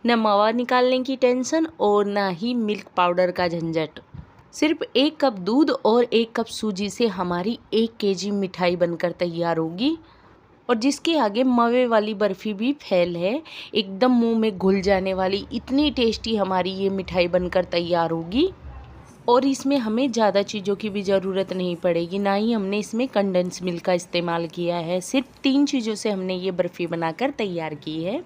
न मावा निकालने की टेंशन और ना ही मिल्क पाउडर का झंझट। सिर्फ 1 कप दूध और 1 कप सूजी से हमारी 1 केजी मिठाई बनकर तैयार होगी और जिसके आगे मावे वाली बर्फ़ी भी फेल है। एकदम मुंह में घुल जाने वाली इतनी टेस्टी हमारी ये मिठाई बनकर तैयार होगी और इसमें हमें ज़्यादा चीज़ों की भी ज़रूरत नहीं पड़ेगी, ना ही हमने इसमें कंडेंस मिल्क का इस्तेमाल किया है। सिर्फ 3 चीज़ों से हमने ये बर्फ़ी बनाकर तैयार की है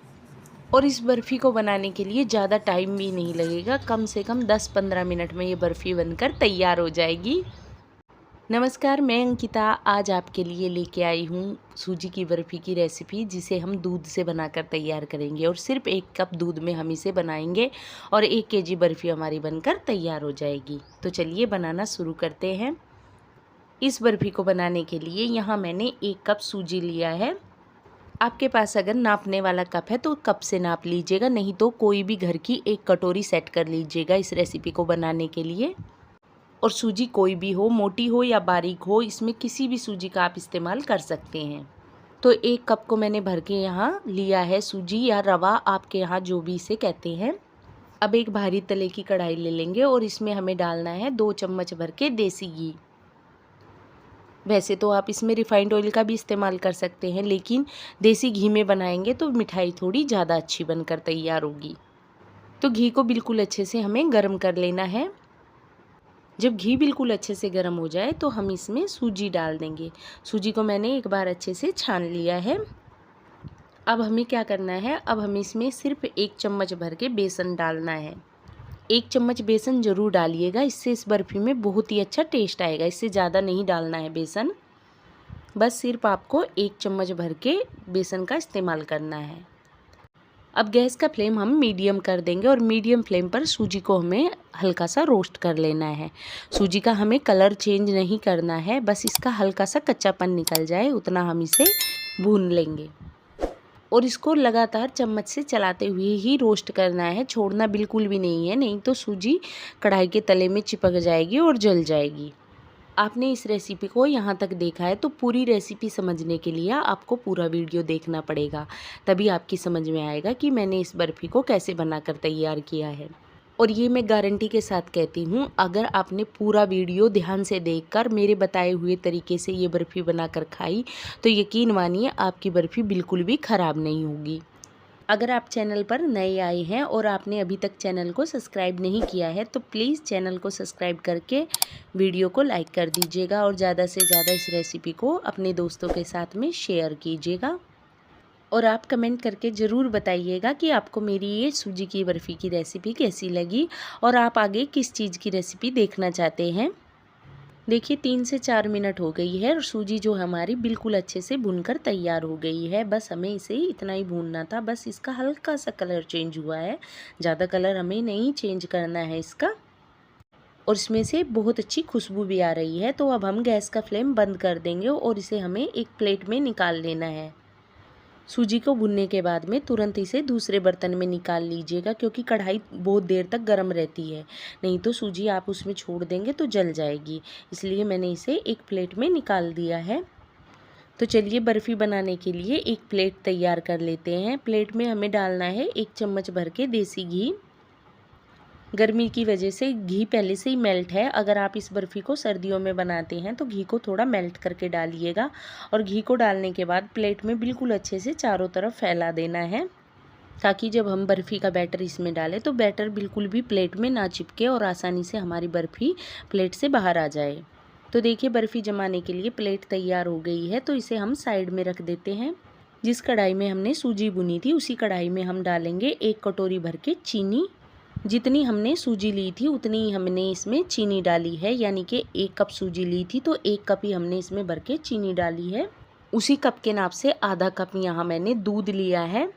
और इस बर्फ़ी को बनाने के लिए ज़्यादा टाइम भी नहीं लगेगा। कम से कम 10-15 मिनट में ये बर्फ़ी बनकर तैयार हो जाएगी। नमस्कार, मैं अंकिता आज आपके लिए लेके आई हूँ सूजी की बर्फ़ी की रेसिपी, जिसे हम दूध से बनाकर तैयार करेंगे और सिर्फ 1 कप दूध में हम इसे बनाएंगे और 1 केजी बर्फ़ी हमारी बनकर तैयार हो जाएगी। तो चलिए बनाना शुरू करते हैं। इस बर्फ़ी को बनाने के लिए यहाँ मैंने 1 कप सूजी लिया है। आपके पास अगर नापने वाला कप है तो कप से नाप लीजिएगा, नहीं तो कोई भी घर की 1 कटोरी सेट कर लीजिएगा इस रेसिपी को बनाने के लिए। और सूजी कोई भी हो, मोटी हो या बारीक हो, इसमें किसी भी सूजी का आप इस्तेमाल कर सकते हैं। तो 1 कप को मैंने भर के यहाँ लिया है सूजी या रवा, आपके यहाँ जो भी इसे कहते हैं। अब एक भारी तले की कढ़ाई ले लेंगे और इसमें हमें डालना है 2 चम्मच भर के देसी घी। वैसे तो आप इसमें रिफाइंड ऑयल का भी इस्तेमाल कर सकते हैं, लेकिन देसी घी में बनाएंगे तो मिठाई थोड़ी ज़्यादा अच्छी बनकर तैयार होगी। तो घी को बिल्कुल अच्छे से हमें गर्म कर लेना है। जब घी बिल्कुल अच्छे से गर्म हो जाए तो हम इसमें सूजी डाल देंगे। सूजी को मैंने एक बार अच्छे से छान लिया है। अब हमें क्या करना है, अब हमें इसमें सिर्फ 1 चम्मच भर के बेसन डालना है। 1 चम्मच बेसन ज़रूर डालिएगा, इससे इस बर्फ़ी में बहुत ही अच्छा टेस्ट आएगा। इससे ज़्यादा नहीं डालना है बेसन, बस सिर्फ आपको 1 चम्मच भर के बेसन का इस्तेमाल करना है। अब गैस का फ्लेम हम मीडियम कर देंगे और मीडियम फ्लेम पर सूजी को हमें हल्का सा रोस्ट कर लेना है। सूजी का हमें कलर चेंज नहीं करना है, बस इसका हल्का सा कच्चापन निकल जाए उतना हम इसे भून लेंगे और इसको लगातार चम्मच से चलाते हुए ही रोस्ट करना है, छोड़ना बिल्कुल भी नहीं है, नहीं तो सूजी कढ़ाई के तले में चिपक जाएगी और जल जाएगी। आपने इस रेसिपी को यहाँ तक देखा है तो पूरी रेसिपी समझने के लिए आपको पूरा वीडियो देखना पड़ेगा, तभी आपकी समझ में आएगा कि मैंने इस बर्फ़ी को कैसे बनाकर तैयार किया है। और ये मैं गारंटी के साथ कहती हूँ, अगर आपने पूरा वीडियो ध्यान से देखकर मेरे बताए हुए तरीके से ये बर्फ़ी बनाकर खाई तो यकीन मानिए आपकी बर्फ़ी बिल्कुल भी ख़राब नहीं होगी। अगर आप चैनल पर नए आए हैं और आपने अभी तक चैनल को सब्सक्राइब नहीं किया है तो प्लीज़ चैनल को सब्सक्राइब करके वीडियो को लाइक कर दीजिएगा और ज़्यादा से ज़्यादा इस रेसिपी को अपने दोस्तों के साथ में शेयर कीजिएगा। और आप कमेंट करके ज़रूर बताइएगा कि आपको मेरी ये सूजी की बर्फ़ी की रेसिपी कैसी लगी और आप आगे किस चीज़ की रेसिपी देखना चाहते हैं। देखिए 3 से 4 मिनट हो गई है और सूजी जो हमारी बिल्कुल अच्छे से भुनकर तैयार हो गई है। बस हमें इसे इतना ही भूनना था, बस इसका हल्का सा कलर चेंज हुआ है, ज़्यादा कलर हमें नहीं चेंज करना है इसका। और इसमें से बहुत अच्छी खुशबू भी आ रही है। तो अब हम गैस का फ्लेम बंद कर देंगे और इसे हमें एक प्लेट में निकाल लेना है। सूजी को भुनने के बाद में तुरंत इसे दूसरे बर्तन में निकाल लीजिएगा, क्योंकि कढ़ाई बहुत देर तक गर्म रहती है, नहीं तो सूजी आप उसमें छोड़ देंगे तो जल जाएगी। इसलिए मैंने इसे एक प्लेट में निकाल दिया है। तो चलिए बर्फ़ी बनाने के लिए एक प्लेट तैयार कर लेते हैं। प्लेट में हमें डालना है 1 चम्मच भर के देसी घी। गर्मी की वजह से घी पहले से ही मेल्ट है। अगर आप इस बर्फ़ी को सर्दियों में बनाते हैं तो घी को थोड़ा मेल्ट करके डालिएगा और घी को डालने के बाद प्लेट में बिल्कुल अच्छे से चारों तरफ फैला देना है, ताकि जब हम बर्फ़ी का बैटर इसमें डालें तो बैटर बिल्कुल भी प्लेट में ना चिपके और आसानी से हमारी बर्फ़ी प्लेट से बाहर आ जाए। तो देखिए बर्फ़ी जमाने के लिए प्लेट तैयार हो गई है, तो इसे हम साइड में रख देते हैं। जिस कढ़ाई में हमने सूजी भुनी थी उसी कढ़ाई में हम डालेंगे 1 कटोरी भर के चीनी। जितनी हमने सूजी ली थी उतनी ही हमने इसमें चीनी डाली है, यानी कि 1 कप सूजी ली थी तो 1 कप ही हमने इसमें भर के चीनी डाली है। उसी कप के नाप से आधा कप यहाँ मैंने दूध लिया है,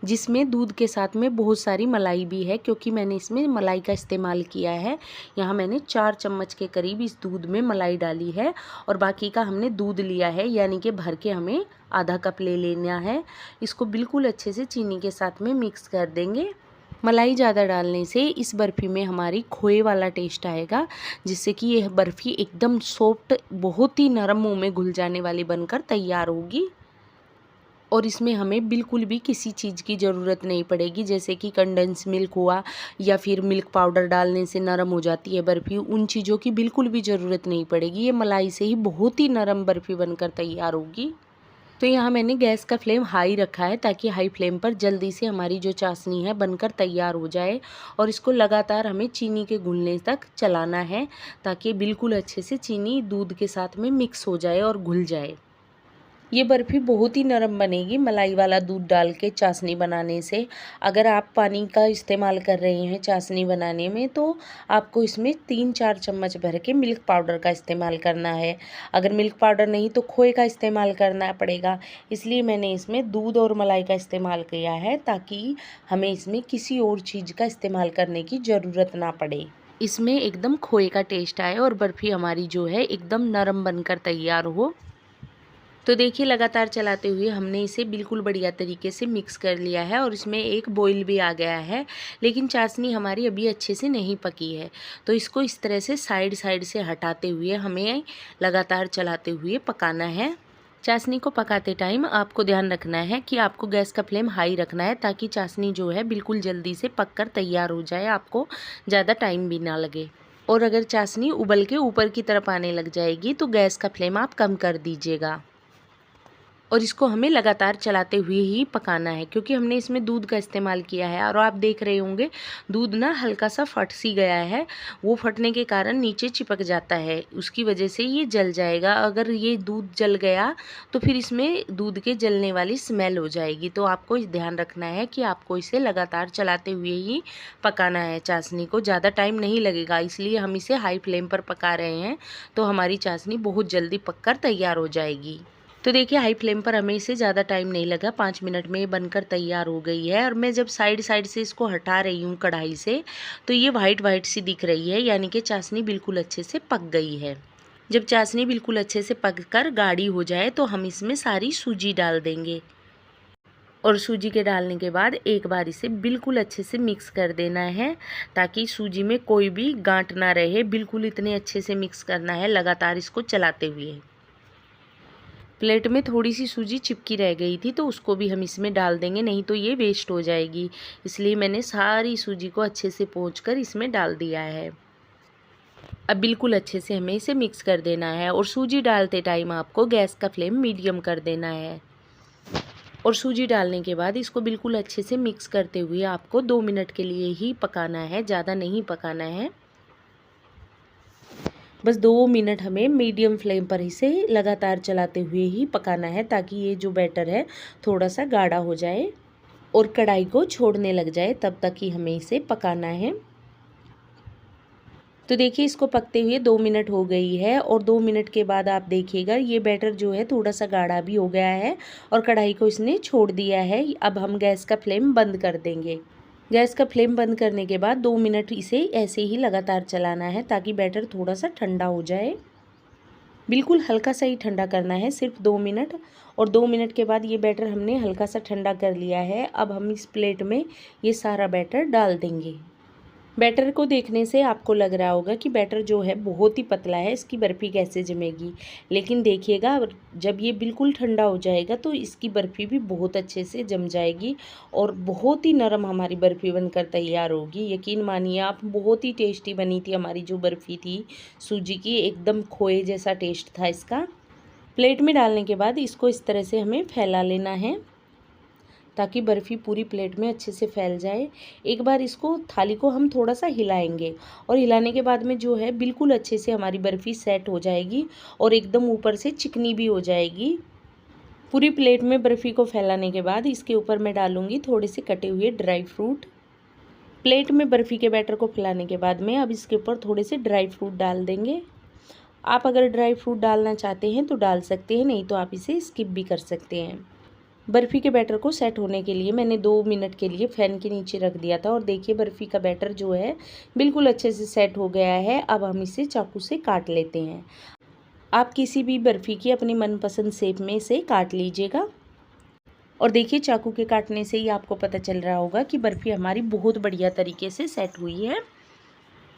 जिसमें दूध के साथ में बहुत सारी मलाई भी है, क्योंकि मैंने इसमें मलाई का इस्तेमाल किया है। यहाँ मैंने 4 चम्मच के करीब इस दूध में मलाई डाली है और बाकी का हमने दूध लिया है, यानी कि भर के हमें आधा कप ले लेना है। इसको बिल्कुल अच्छे से चीनी के साथ में मिक्स कर देंगे। मलाई ज़्यादा डालने से इस बर्फ़ी में हमारी खोए वाला टेस्ट आएगा, जिससे कि यह बर्फ़ी एकदम सॉफ्ट, बहुत ही नरम, मुंह में घुल जाने वाली बनकर तैयार होगी। और इसमें हमें बिल्कुल भी किसी चीज़ की ज़रूरत नहीं पड़ेगी, जैसे कि कंडेंस मिल्क हुआ या फिर मिल्क पाउडर डालने से नरम हो जाती है बर्फ़ी, उन चीज़ों की बिल्कुल भी ज़रूरत नहीं पड़ेगी। ये मलाई से ही बहुत ही नरम बर्फ़ी बनकर तैयार होगी। तो यहाँ मैंने गैस का फ्लेम हाई रखा है ताकि हाई फ्लेम पर जल्दी से हमारी जो चाशनी है बनकर तैयार हो जाए, और इसको लगातार हमें चीनी के घुलने तक चलाना है ताकि बिल्कुल अच्छे से चीनी दूध के साथ में मिक्स हो जाए और घुल जाए। ये बर्फ़ी बहुत ही नरम बनेगी मलाई वाला दूध डाल के चाशनी बनाने से। अगर आप पानी का इस्तेमाल कर रहे हैं चाशनी बनाने में तो आपको इसमें 3-4 चम्मच भर के मिल्क पाउडर का इस्तेमाल करना है। अगर मिल्क पाउडर नहीं तो खोए का इस्तेमाल करना पड़ेगा। इसलिए मैंने इसमें दूध और मलाई का इस्तेमाल किया है ताकि हमें इसमें किसी और चीज़ का इस्तेमाल करने की ज़रूरत ना पड़े। इसमें एकदम खोए का टेस्ट आए और बर्फ़ी हमारी जो है एकदम नरम बनकर तैयार हो। तो देखिए लगातार चलाते हुए हमने इसे बिल्कुल बढ़िया तरीके से मिक्स कर लिया है और इसमें एक बॉईल भी आ गया है, लेकिन चाशनी हमारी अभी अच्छे से नहीं पकी है। तो इसको इस तरह से साइड साइड से हटाते हुए हमें लगातार चलाते हुए पकाना है। चाशनी को पकाते टाइम आपको ध्यान रखना है कि आपको गैस का फ्लेम हाई रखना है ताकि चाशनी जो है बिल्कुल जल्दी से पककर तैयार हो जाए, आपको ज़्यादा टाइम भी ना लगे। और अगर चाशनी उबल के ऊपर की तरफ आने लग जाएगी तो गैस का फ्लेम आप कम कर दीजिएगा। और इसको हमें लगातार चलाते हुए ही पकाना है क्योंकि हमने इसमें दूध का इस्तेमाल किया है। और आप देख रहे होंगे दूध ना हल्का सा फट सी गया है, वो फटने के कारण नीचे चिपक जाता है, उसकी वजह से ये जल जाएगा। अगर ये दूध जल गया तो फिर इसमें दूध के जलने वाली स्मेल हो जाएगी। तो आपको ध्यान रखना है कि आपको इसे लगातार चलाते हुए ही पकाना है। चाशनी को ज़्यादा टाइम नहीं लगेगा, इसलिए हम इसे हाई फ्लेम पर पका रहे हैं, तो हमारी चाशनी बहुत जल्दी पककर तैयार हो जाएगी। तो देखिए हाई फ्लेम पर हमें इसे ज़्यादा टाइम नहीं लगा, 5 मिनट में ये बनकर तैयार हो गई है। और मैं जब साइड साइड से इसको हटा रही हूँ कढ़ाई से तो ये वाइट वाइट सी दिख रही है, यानी कि चाशनी बिल्कुल अच्छे से पक गई है। जब चाशनी बिल्कुल अच्छे से पक कर गाढ़ी हो जाए तो हम इसमें सारी सूजी डाल देंगे। और सूजी के डालने के बाद एक बार इसे बिल्कुल अच्छे से मिक्स कर देना है ताकि सूजी में कोई भी गांठ ना रहे। बिल्कुल इतने अच्छे से मिक्स करना है लगातार इसको चलाते हुए। प्लेट में थोड़ी सी सूजी चिपकी रह गई थी तो उसको भी हम इसमें डाल देंगे, नहीं तो ये वेस्ट हो जाएगी। इसलिए मैंने सारी सूजी को अच्छे से पोंछकर इसमें डाल दिया है। अब बिल्कुल अच्छे से हमें इसे मिक्स कर देना है और सूजी डालते टाइम आपको गैस का फ्लेम मीडियम कर देना है। और सूजी डालने के बाद इसको बिल्कुल अच्छे से मिक्स करते हुए आपको 2 मिनट के लिए ही पकाना है, ज़्यादा नहीं पकाना है। बस 2 मिनट हमें मीडियम फ्लेम पर इसे लगातार चलाते हुए ही पकाना है ताकि ये जो बैटर है थोड़ा सा गाढ़ा हो जाए और कढ़ाई को छोड़ने लग जाए, तब तक ही हमें इसे पकाना है। तो देखिए इसको पकते हुए 2 मिनट हो गई है और 2 मिनट के बाद आप देखिएगा ये बैटर जो है थोड़ा सा गाढ़ा भी हो गया है और कढ़ाई को इसने छोड़ दिया है। अब हम गैस का फ्लेम बंद कर देंगे। गैस का फ्लेम बंद करने के बाद 2 मिनट इसे ऐसे ही लगातार चलाना है ताकि बैटर थोड़ा सा ठंडा हो जाए। बिल्कुल हल्का सा ही ठंडा करना है, सिर्फ 2 मिनट। और 2 मिनट के बाद ये बैटर हमने हल्का सा ठंडा कर लिया है। अब हम इस प्लेट में ये सारा बैटर डाल देंगे। बैटर को देखने से आपको लग रहा होगा कि बैटर जो है बहुत ही पतला है, इसकी बर्फ़ी कैसे जमेगी। लेकिन देखिएगा जब ये बिल्कुल ठंडा हो जाएगा तो इसकी बर्फ़ी भी बहुत अच्छे से जम जाएगी और बहुत ही नरम हमारी बर्फ़ी बनकर तैयार होगी। यकीन मानिए आप, बहुत ही टेस्टी बनी थी हमारी जो बर्फ़ी थी सूजी की, एकदम खोए जैसा टेस्ट था इसका। प्लेट में डालने के बाद इसको इस तरह से हमें फैला लेना है ताकि बर्फ़ी पूरी प्लेट में अच्छे से फैल जाए। एक बार इसको थाली को हम थोड़ा सा हिलाएंगे और हिलाने के बाद में जो है बिल्कुल अच्छे से हमारी बर्फ़ी सेट हो जाएगी और एकदम ऊपर से चिकनी भी हो जाएगी। पूरी प्लेट में बर्फ़ी को फैलाने के बाद इसके ऊपर मैं डालूँगी थोड़े से कटे हुए ड्राई फ्रूट। प्लेट में बर्फ़ी के बैटर को फैलाने के बाद में अब इसके ऊपर थोड़े से ड्राई फ्रूट डाल देंगे। आप अगर ड्राई फ्रूट डालना चाहते हैं तो डाल सकते हैं, नहीं तो आप इसे स्किप भी कर सकते हैं। बर्फ़ी के बैटर को सेट होने के लिए मैंने 2 मिनट के लिए फ़ैन के नीचे रख दिया था और देखिए बर्फ़ी का बैटर जो है बिल्कुल अच्छे से सेट हो गया है। अब हम इसे चाकू से काट लेते हैं। आप किसी भी बर्फ़ी की अपनी मनपसंद शेप में से काट लीजिएगा। और देखिए चाकू के काटने से ही आपको पता चल रहा होगा कि बर्फ़ी हमारी बहुत बढ़िया तरीके से सेट हुई है।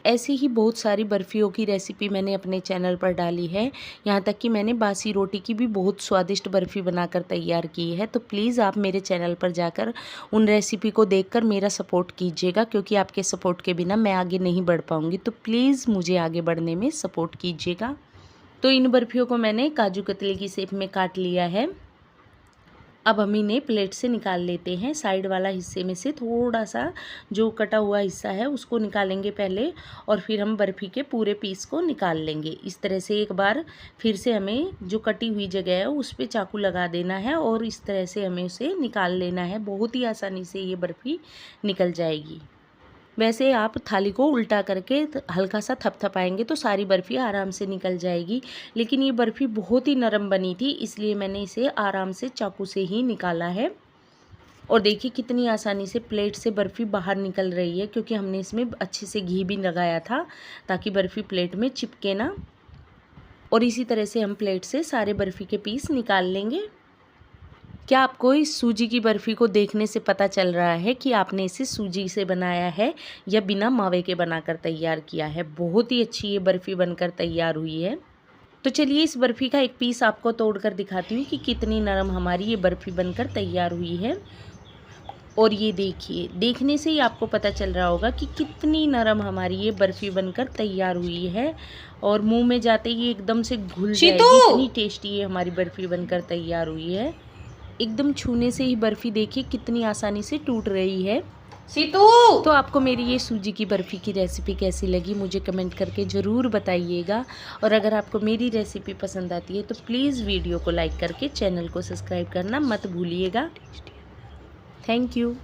ऐसे ही बहुत सारी बर्फ़ियों की रेसिपी मैंने अपने चैनल पर डाली है, यहाँ तक कि मैंने बासी रोटी की भी बहुत स्वादिष्ट बर्फ़ी बनाकर तैयार की है। तो प्लीज़ आप मेरे चैनल पर जाकर उन रेसिपी को देखकर मेरा सपोर्ट कीजिएगा, क्योंकि आपके सपोर्ट के बिना मैं आगे नहीं बढ़ पाऊँगी। तो प्लीज़ मुझे आगे बढ़ने में सपोर्ट कीजिएगा। तो इन बर्फ़ियों को मैंने काजू कतली की शेप में काट लिया है। अब हम इन्हें प्लेट से निकाल लेते हैं। साइड वाला हिस्से में से थोड़ा सा जो कटा हुआ हिस्सा है उसको निकालेंगे पहले, और फिर हम बर्फ़ी के पूरे पीस को निकाल लेंगे। इस तरह से एक बार फिर से हमें जो कटी हुई जगह है उस पर चाकू लगा देना है और इस तरह से हमें उसे निकाल लेना है। बहुत ही आसानी से ये बर्फ़ी निकल जाएगी। वैसे आप थाली को उल्टा करके हल्का सा थपथपाएंगे तो सारी बर्फ़ी आराम से निकल जाएगी, लेकिन ये बर्फ़ी बहुत ही नरम बनी थी, इसलिए मैंने इसे आराम से चाकू से ही निकाला है। और देखिए कितनी आसानी से प्लेट से बर्फ़ी बाहर निकल रही है, क्योंकि हमने इसमें अच्छे से घी भी लगाया था ताकि बर्फ़ी प्लेट में चिपके ना। और इसी तरह से हम प्लेट से सारे बर्फ़ी के पीस निकाल लेंगे। क्या आपको इस सूजी की बर्फ़ी को देखने से पता चल रहा है कि आपने इसे सूजी से बनाया है या बिना मावे के बनाकर तैयार किया है? बहुत ही अच्छी ये बर्फ़ी बनकर तैयार हुई है। तो चलिए इस बर्फ़ी का एक पीस आपको तोड़कर दिखाती हूँ कि कितनी नरम हमारी ये बर्फ़ी बनकर तैयार हुई है। और ये देखिए, देखने से ही आपको पता चल रहा होगा कि कितनी नरम हमारी ये बर्फ़ी बनकर तैयार हुई है, और मुँह में जाते ही एकदम से घुल जाएगी। इतनी टेस्टी ये हमारी बर्फ़ी बनकर तैयार हुई है। एकदम छूने से ही बर्फ़ी देखिए कितनी आसानी से टूट रही है। सीतू, तो आपको मेरी ये सूजी की बर्फ़ी की रेसिपी कैसी लगी मुझे कमेंट करके ज़रूर बताइएगा। और अगर आपको मेरी रेसिपी पसंद आती है तो प्लीज़ वीडियो को लाइक करके चैनल को सब्सक्राइब करना मत भूलिएगा। Thank you.